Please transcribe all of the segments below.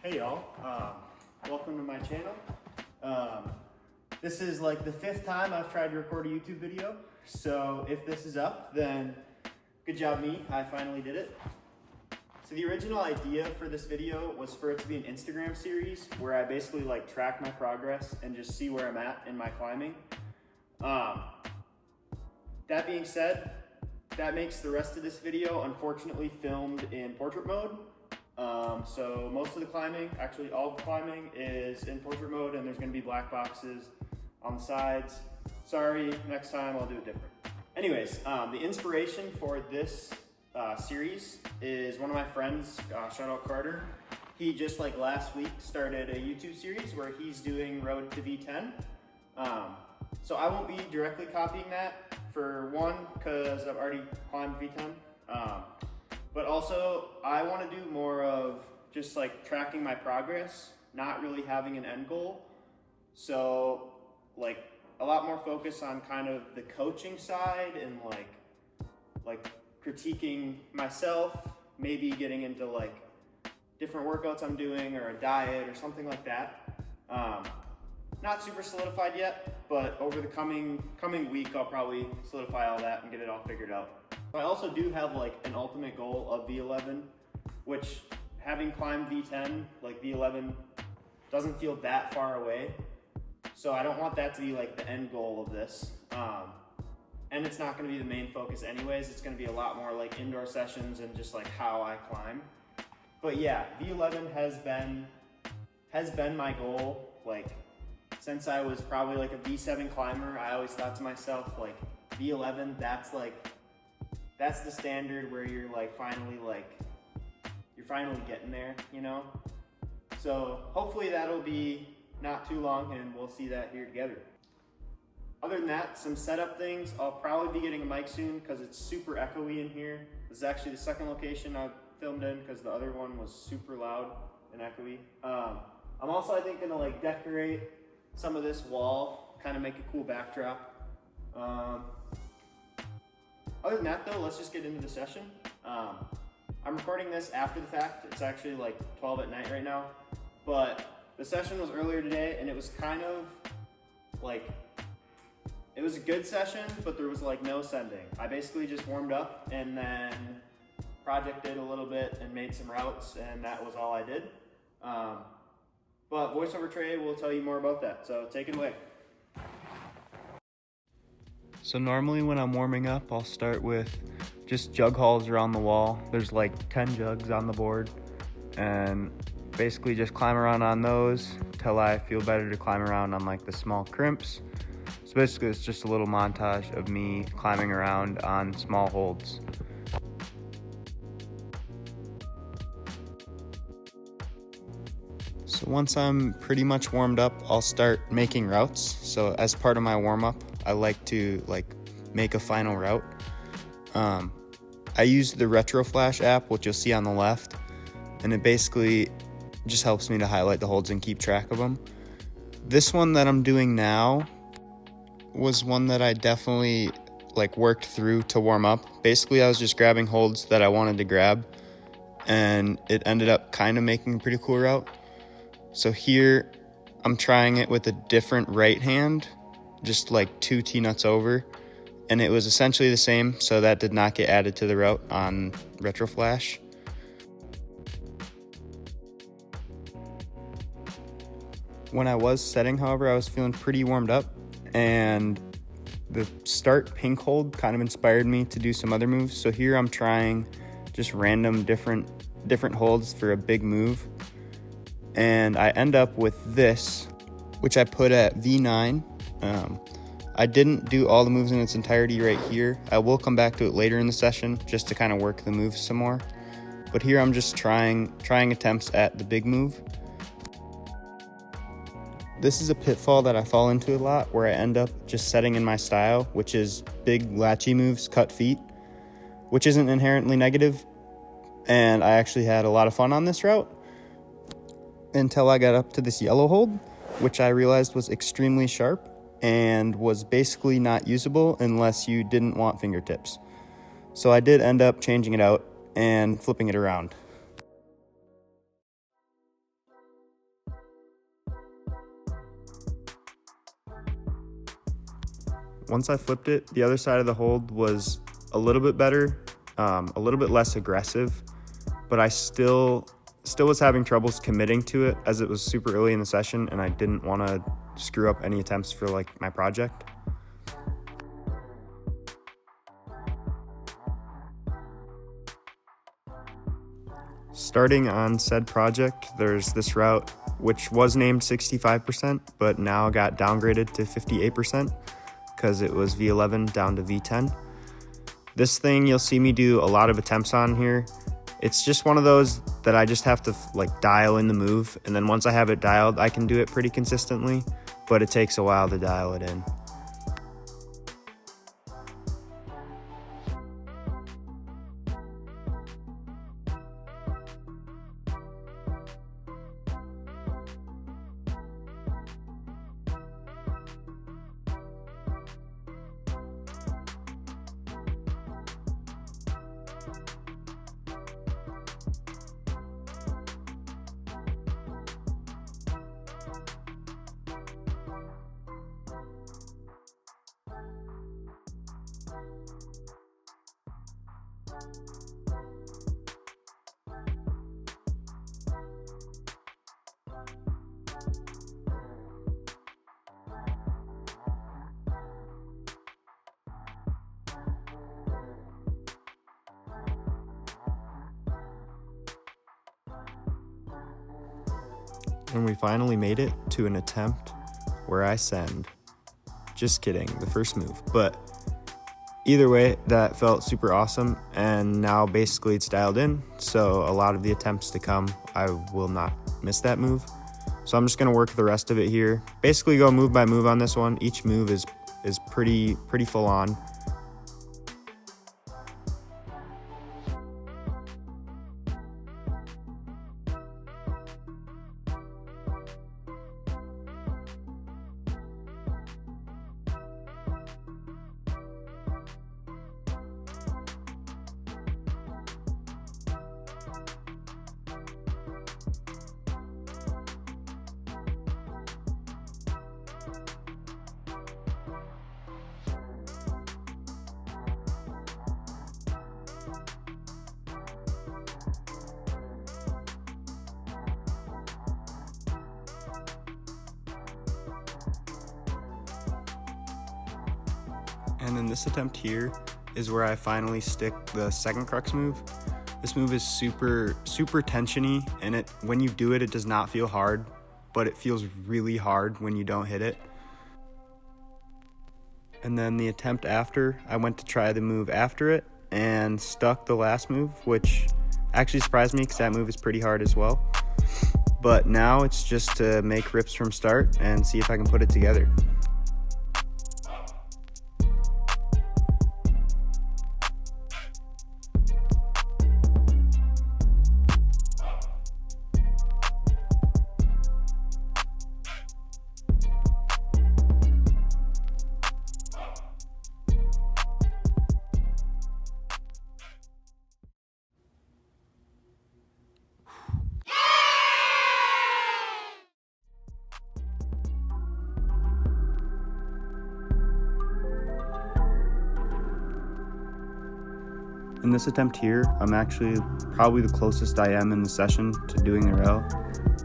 Hey y'all, welcome to my channel. This is like the 5th time I've tried to record a YouTube video, so if this is up, then good job me, I finally did it. So the original idea for this video was for it to be an Instagram series where I basically like track my progress and just see where I'm at in my climbing. That being said, that makes the rest of this video unfortunately filmed in portrait mode. So most of the climbing, actually all the climbing, is in portrait mode, and there's going to be black boxes on the sides. Sorry, next time I'll do it different. Anyways, the inspiration for this series is one of my friends, shout out Carter. He just like last week started a YouTube series where he's doing Road to V10. So I won't be directly copying that, for one, because I've already climbed V10. But also, I want to do more of just like tracking my progress, not really having an end goal. So like a lot more focus on kind of the coaching side and like critiquing myself, maybe getting into like different workouts I'm doing or a diet or something like that. Not super solidified yet, but over the coming week, I'll probably solidify all that and get it all figured out. I also do have like an ultimate goal of V11, which having climbed V10, like V11 doesn't feel that far away. So I don't want that to be like the end goal of this. And it's not gonna be the main focus anyways. It's gonna be a lot more like indoor sessions and just like how I climb. But yeah, V11 has been my goal, like since I was probably like a V7 climber. I always thought to myself, like V11, that's the standard where you're finally getting there, you know? So hopefully that'll be not too long and we'll see that here together. Other than that, some setup things. I'll probably be getting a mic soon because it's super echoey in here. This is actually the second location I've filmed in because the other one was super loud and echoey. I'm also, I think, gonna like decorate some of this wall, kind of make a cool backdrop. Other than that though, let's just get into the session. I'm recording this after the fact. It's actually like 12 at night right now, but the session was earlier today and it was kind of like, it was a good session, but there was like no sending. I basically just warmed up and then projected a little bit and made some routes, and that was all I did. But VoiceOver Trey will tell you more about that, so take it away. So normally when I'm warming up, I'll start with just jug hauls around the wall. There's like 10 jugs on the board, and basically just climb around on those till I feel better to climb around on like the small crimps. So basically it's just a little montage of me climbing around on small holds. So once I'm pretty much warmed up, I'll start making routes. So as part of my warm-up, I like to make a final route. I use the RetroFlash app, which you'll see on the left, and it basically just helps me to highlight the holds and keep track of them. This one that I'm doing now was one that I definitely worked through to warm up. Basically, I was just grabbing holds that I wanted to grab, and it ended up kind of making a pretty cool route. So here, I'm trying it with a different right hand, just like 2 T-nuts over, and it was essentially the same, so that did not get added to the route on RetroFlash. When I was setting, however, I was feeling pretty warmed up, and the start pink hold kind of inspired me to do some other moves. So here I'm trying just random different holds for a big move, and I end up with this, which I put at V9. I didn't do all the moves in its entirety right here. I will come back to it later in the session just to kind of work the moves some more. But here I'm just trying attempts at the big move. This is a pitfall that I fall into a lot, where I end up just setting in my style, which is big latchy moves, cut feet, which isn't inherently negative. And I actually had a lot of fun on this route until I got up to this yellow hold, which I realized was extremely sharp and was basically not usable unless you didn't want fingertips. So I did end up changing it out and flipping it around. once I flipped it, the other side of the hold was a little bit better, a little bit less aggressive, but I still was having troubles committing to it as it was super early in the session and I didn't want to screw up any attempts for like my project. Starting on said project, there's this route which was named 65%, but now got downgraded to 58% because it was V11 down to V10. This thing you'll see me do a lot of attempts on here. It's just one of those that I just have to like dial in the move, and then once I have it dialed, I can do it pretty consistently, but it takes a while to dial it in. And we finally made it to an attempt where I send. Just kidding, the first move. But either way, that felt super awesome, and now basically it's dialed in, so a lot of the attempts to come, I will not miss that move. So I'm just gonna work the rest of it here. Basically go move by move on this one. Each move is pretty full on. And then this attempt here is where I finally stick the second crux move. This move is super tensiony, and when you do it, it does not feel hard, but it feels really hard when you don't hit it. And then the attempt after, I went to try the move after it and stuck the last move, which actually surprised me because that move is pretty hard as well. But now it's just to make rips from start and see if I can put it together. In this attempt here, I'm actually probably the closest I am in the session to doing the rail.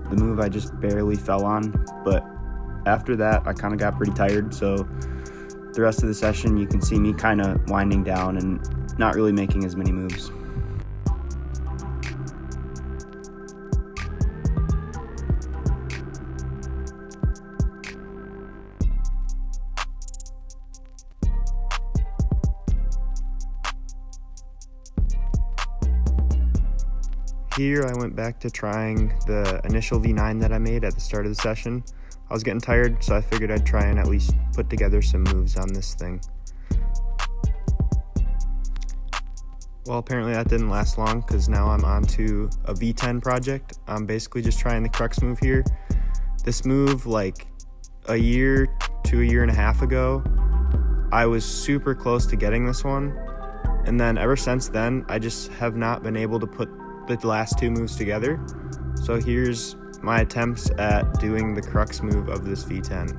The move I just barely fell on, but after that I kind of got pretty tired, so the rest of the session you can see me kind of winding down and not really making as many moves. Here I went back to trying the initial V9 that I made at the start of the session. I was getting tired, so I figured I'd try and at least put together some moves on this thing. Well, apparently that didn't last long because now I'm on to a V10 project. I'm basically just trying the crux move here. This move, like a year to a year and a half ago, I was super close to getting this one. And then ever since then, I just have not been able to put the last two moves together. So here's my attempts at doing the crux move of this V10.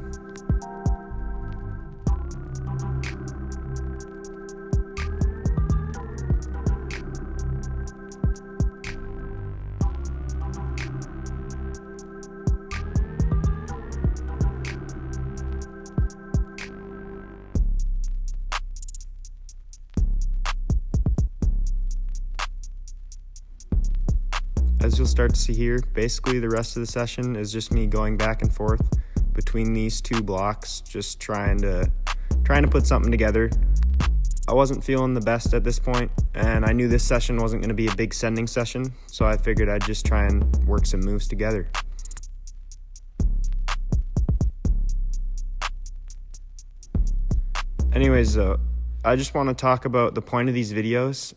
as you'll start to see here, basically the rest of the session is just me going back and forth between these two blocks, just trying to put something together. I wasn't feeling the best at this point, and I knew this session wasn't going to be a big sending session, so I figured I'd just try and work some moves together. Anyways, I just want to talk about the point of these videos.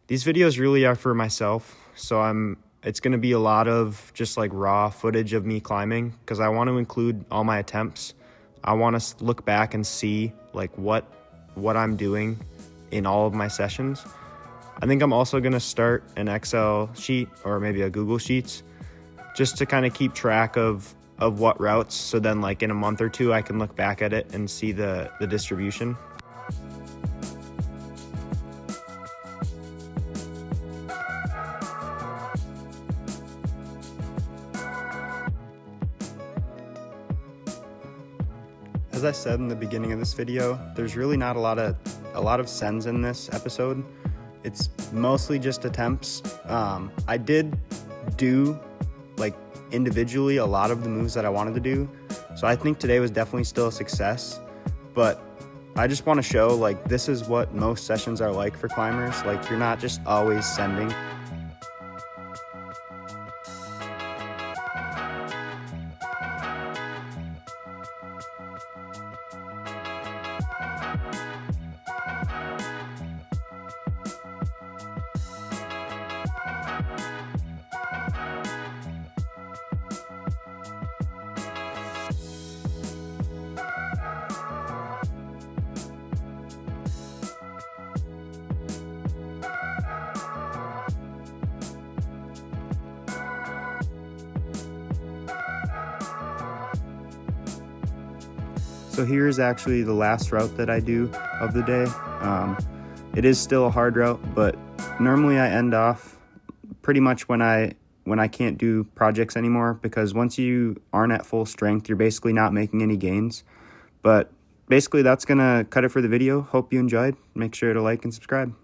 These videos really are for myself, so it's going to be a lot of just like raw footage of me climbing, because I want to include all my attempts. I want to look back and see like what I'm doing in all of my sessions. I think I'm also going to start an Excel sheet or maybe a Google Sheets just to kind of keep track of what routes, so then like in a month or two I can look back at it and see the distribution. As I said in the beginning of this video, there's really not a lot of sends in this episode. It's mostly just attempts. I did do like individually a lot of the moves that I wanted to do, so I think today was definitely still a success. But I just want to show like this is what most sessions are like for climbers. Like you're not just always sending. So here is actually the last route that I do of the day. It is still a hard route, but normally I end off pretty much when I can't do projects anymore, because once you aren't at full strength, you're basically not making any gains. But basically that's gonna cut it for the video. Hope you enjoyed. Make sure to like and subscribe.